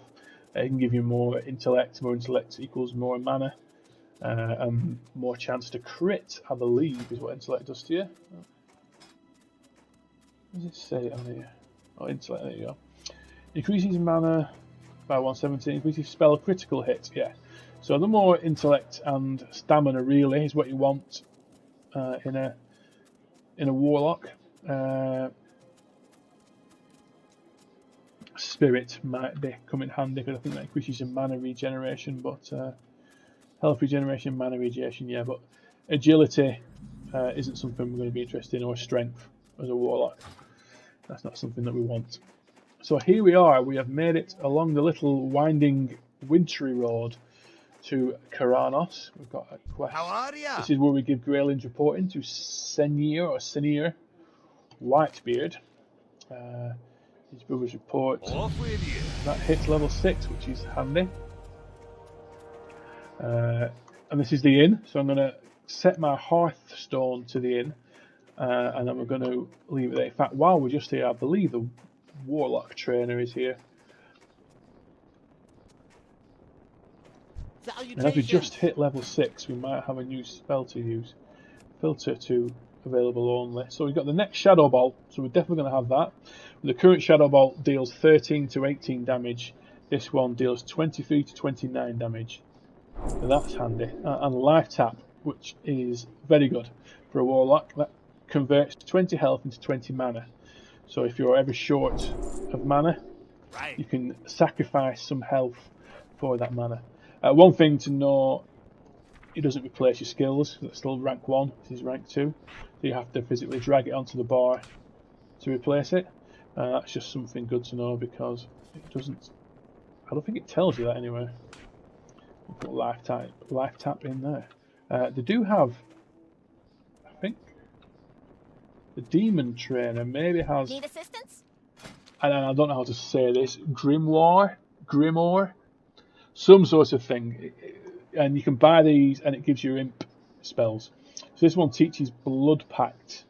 It can give you more intellect equals more mana, and more chance to crit, I believe, is what intellect does to you. What does it say on here? Oh, intellect, there you go. Increases mana by 117, increases spell critical hit, So the more intellect and stamina really is what you want in a warlock. Spirit might come in handy, because I think that increases your mana regeneration, but health regeneration, mana regeneration, but agility isn't something we're going to be interested in, or strength as a warlock. That's not something that we want. So here we are, we have made it along the little winding wintry road to Karanos. We've got a quest. How are ya? This is where we give Greylin's reporting to Senir Whitebeard. His brother's report. Off with you. That hits level 6, which is handy. And this is the inn, so I'm going to set my Hearthstone to the inn, and then we're going to leave it there. In fact, while we're just here, I believe the Warlock trainer is here. And as we just hit level 6, we might have a new spell to use. Filter to available only. So we've got the next Shadow Ball, so we're definitely going to have that. The current Shadow Ball deals 13 to 18 damage. This one deals 23 to 29 damage. So that's handy. And Life Tap, which is very good for a Warlock. That converts 20 health into 20 mana. So if you're ever short of mana, you can sacrifice some health for that mana. One thing to know, it doesn't replace your skills. It's still rank 1. This is rank 2. So you have to physically drag it onto the bar to replace it. That's just something good to know because it doesn't. I don't think it tells you that anyway. We'll put life tap in there. They do have, I think, the demon trainer maybe has. Need assistance? And I don't know how to say this. Grimoire, some sort of thing. And you can buy these, and it gives you imp spells. So this one teaches Blood Pact,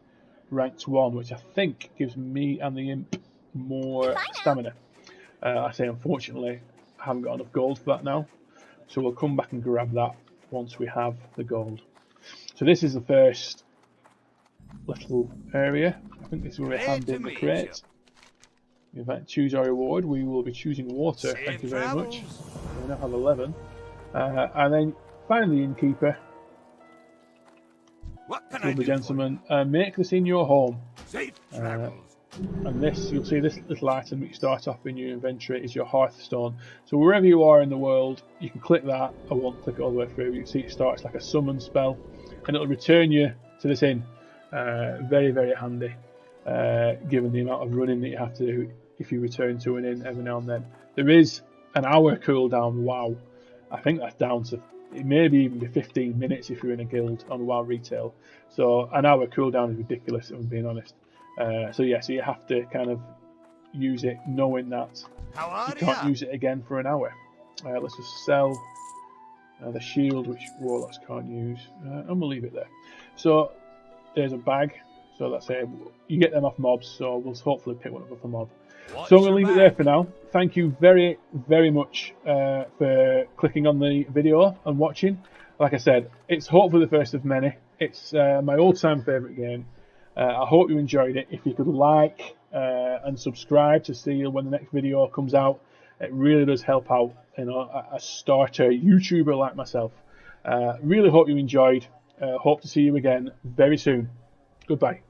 ranked 1, which I think gives me and the imp more stamina. I say unfortunately, I haven't got enough gold for that now. So we'll come back and grab that once we have the gold. So this is the first little area. I think this is where we hand in the crate. If I choose our reward, we will be choosing water. Thank you very much. We now have 11. And then find the innkeeper. What can I Lovely do gentleman. Make this in your home. Safe travels. And this, you'll see this little item that you start off in your inventory is your Hearthstone. So wherever you are in the world, you can click that. I won't click it all the way through. You can see it starts like a summon spell, and it'll return you to this inn. Very, very handy, given the amount of running that you have to do if you return to an inn every now and then. There is an hour cooldown. Wow, I think that's down to, it may be even be 15 minutes if you're in a guild on WoW retail. So an hour cooldown is ridiculous, if I'm being honest. So yeah, so you have to kind of use it knowing that you can't use it again for an hour. Let's just sell the shield, which Warlocks can't use, and we'll leave it there. So there's a bag. So that's it. You get them off mobs, so we'll hopefully pick one up off a mob. So I'm going to leave it there for now. Thank you very, very much for clicking on the video and watching. Like I said, it's hopefully the first of many. It's my all-time favourite game. I hope you enjoyed it. If you could like and subscribe to see when the next video comes out, it really does help out, you know, a starter YouTuber like myself. Really hope you enjoyed. Hope to see you again very soon. Goodbye.